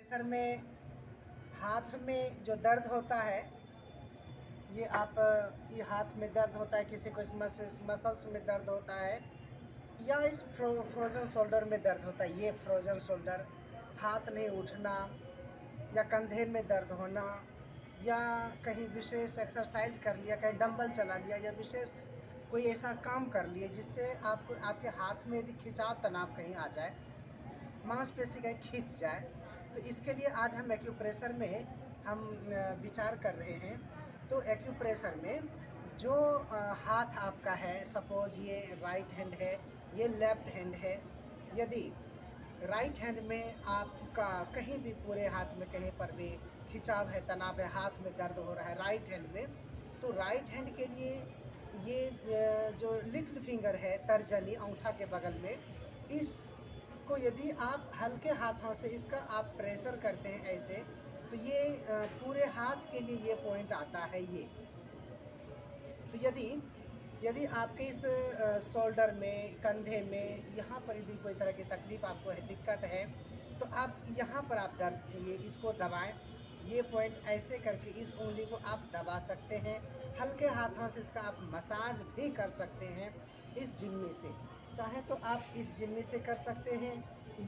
Sir में हाथ में जो दर्द होता है, ये आप ये हाथ में दर्द होता है, किसी को इस मसल्स में दर्द होता है, या इस फ्रोजन शोल्डर में दर्द होता है। ये फ्रोजन शोल्डर, हाथ नहीं उठना, या कंधे में दर्द होना, या कहीं विशेष एक्सरसाइज कर लिया, कहीं डंबल चला लिया, या विशेष कोई ऐसा काम कर लिए जिससे आपको आपके हाथ में यदि खिंचाव तनाव कहीं आ जाए, मांसपेशी कहीं खींच जाए, तो इसके लिए आज हम एक्यूप्रेशर में हम विचार कर रहे हैं। तो एक्यूप्रेशर में जो हाथ आपका है, सपोज ये राइट हैंड है, ये लेफ्ट हैंड है। यदि राइट हैंड में आपका कहीं भी पूरे हाथ में कहीं पर भी खिंचाव है, तनाव है, हाथ में दर्द हो रहा है राइट हैंड में, तो राइट हैंड के लिए ये जो लिटिल फिंगर है, तर्जनी अंगूठा के बगल में, इसको यदि आप हल्के हाथों से इसका आप प्रेशर करते हैं ऐसे, तो ये पूरे हाथ के लिए ये पॉइंट आता है ये। तो यदि आपके इस शोल्डर में, कंधे में, यहाँ पर यदि कोई तरह की तकलीफ आपको है, दिक्कत है, तो आप यहाँ पर आप दर्द ये इसको दबाएं। ये पॉइंट ऐसे करके इस उंगली को आप दबा सकते हैं। हल्के हाथों से इसका आप मसाज भी कर सकते हैं इस जिम्मी से। चाहे तो आप इस जिम्मी से कर सकते हैं,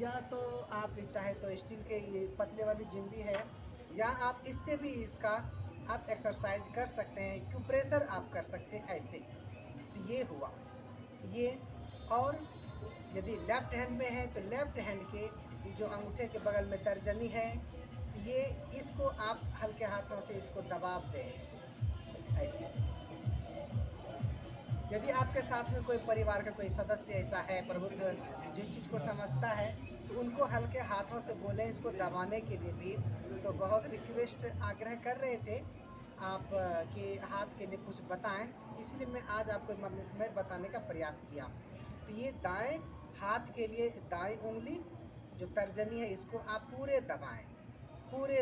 या तो आप चाहे तो स्टील के ये पतले वाली जिम्मी है, या आप इससे भी इसका आप एक्सरसाइज कर सकते हैं, एक्यूप्रेशर आप कर सकते हैं ऐसे। तो ये हुआ ये। और यदि लेफ्ट हैंड में है तो लेफ्ट हैंड के ये जो अंगूठे के बगल में तर्जनी है, ये इसको आप हल्के हाथों से इसको दबाव दें ऐसे ऐसे। यदि आपके साथ में कोई परिवार का कोई सदस्य ऐसा है, प्रबुद्ध, जिस चीज़ को समझता है, तो उनको हल्के हाथों से बोलें इसको दबाने के लिए भी। तो बहुत रिक्वेस्ट आग्रह कर रहे थे आप कि हाथ के लिए कुछ बताएं, इसलिए मैं आज आपको मैं बताने का प्रयास किया। तो ये दाएं हाथ के लिए दाएं उंगली जो तर्जनी है, इसको आप पूरे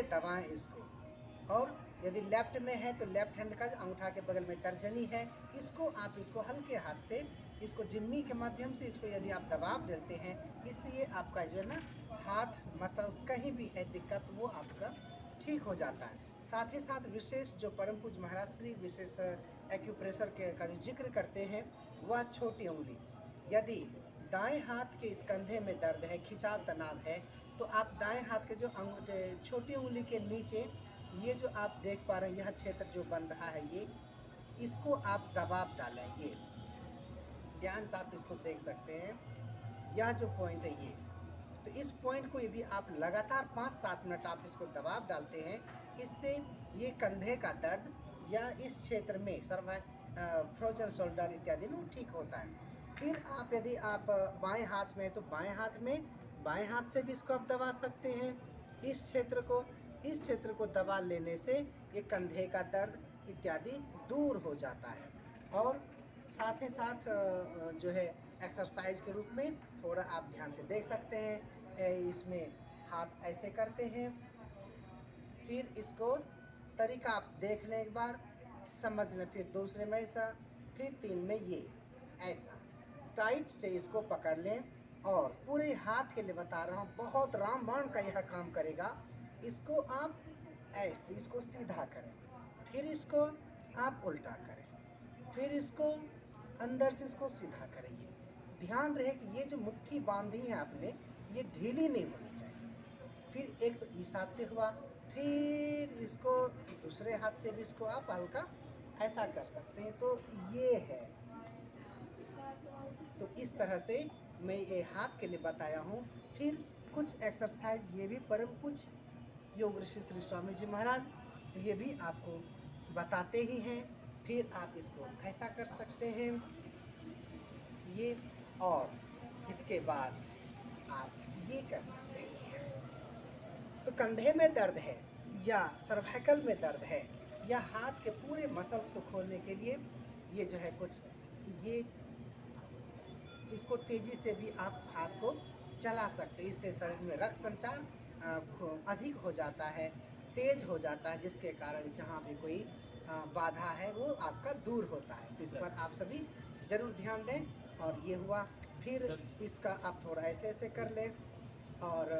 दबाएं इसको। और यदि लेफ्ट में है तो लेफ्ट हैंड का जो अंगूठा के बगल में तर्जनी है, इसको आप इसको हल्के हाथ से इसको जिम्मी के माध्यम से इसको यदि आप दबाव देते हैं, इससे ये आपका जो है ना हाथ मसल्स कहीं भी है दिक्कत, वो आपका ठीक हो जाता है। साथ ही साथ विशेष जो परम पूज्य महाराज श्री विशेष एक्यूप्रेशर के का जो जिक्र करते हैं, वह छोटी उंगली। यदि दाएं हाथ के इस कंधे में दर्द है, खिंचाव तनाव है, तो आप दाएं हाथ के जो छोटी उंगली के नीचे ये जो आप देख पा रहे हैं, यह क्षेत्र जो बन रहा है, ये इसको आप दबाव डालें। ये ध्यान से आप इसको देख सकते हैं, यह जो पॉइंट है ये। तो इस पॉइंट को यदि आप लगातार 5-7 मिनट आप इसको दबाव डालते हैं, इससे ये कंधे का दर्द या इस क्षेत्र में फ्रोजन शोल्डर इत्यादि में ठीक होता है। फिर आप यदि आप बाएं हाथ में तो बाएं हाथ से भी इसको आप दबा सकते हैं इस क्षेत्र को दबा लेने से ये कंधे का दर्द इत्यादि दूर हो जाता है। और साथ ही साथ जो है एक्सरसाइज के रूप में थोड़ा आप ध्यान से देख सकते हैं, इसमें हाथ ऐसे करते हैं, फिर इसको तरीका आप देख लें एक बार, समझ लें, फिर दूसरे में ऐसा, फिर 3 में ये ऐसा टाइट से इसको पकड़ लें। और पूरे हाथ के लिए बता रहा हूँ, बहुत रामबाण का यह काम करेगा। इसको आप ऐसे इसको सीधा करें, फिर इसको आप उल्टा करें, फिर इसको अंदर से इसको सीधा करें। ये ध्यान रहे कि ये जो मुट्ठी बांधी है आपने, ये ढीली नहीं होनी चाहिए। फिर एक तो इस हाथ से हुआ, फिर इसको दूसरे हाथ से भी इसको आप हल्का ऐसा कर सकते हैं। तो ये है, तो इस तरह से मैं ये हाथ के लिए बताया हूँ। फिर कुछ एक्सरसाइज ये भी परम पूज्य योग ऋषि श्री स्वामी जी महाराज ये भी आपको बताते ही हैं। फिर आप इसको ऐसा कर सकते हैं ये, और इसके बाद आप ये कर सकते हैं। तो कंधे में दर्द है या सर्वाइकल में दर्द है या हाथ के पूरे मसल्स को खोलने के लिए ये जो है कुछ ये, इसको तेज़ी से भी आप हाथ को चला सकते हैं। इससे शरीर में रक्त संचार अधिक हो जाता है, तेज हो जाता है, जिसके कारण जहाँ भी कोई बाधा है वो आपका दूर होता है। तो इस पर आप सभी ज़रूर ध्यान दें। और ये हुआ, फिर इसका आप थोड़ा ऐसे ऐसे कर लें, और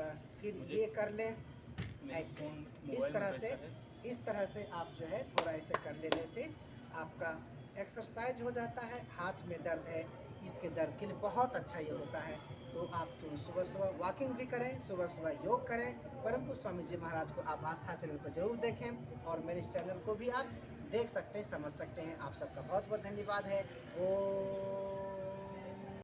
फिर ये कर लें, ऐसे इस तरह से आप जो है थोड़ा ऐसे कर लेने से आपका एक्सरसाइज हो जाता है। हाथ में दर्द है, इसके दर्द के लिए बहुत अच्छा ये होता है। तो आप तो सुबह सुबह वॉकिंग भी करें, सुबह सुबह योग करें। परम पूज्य स्वामी जी महाराज को आप आस्था चैनल पर जरूर देखें और मेरे इस चैनल को भी आप देख सकते हैं, समझ सकते हैं। आप सबका बहुत बहुत धन्यवाद है। ओ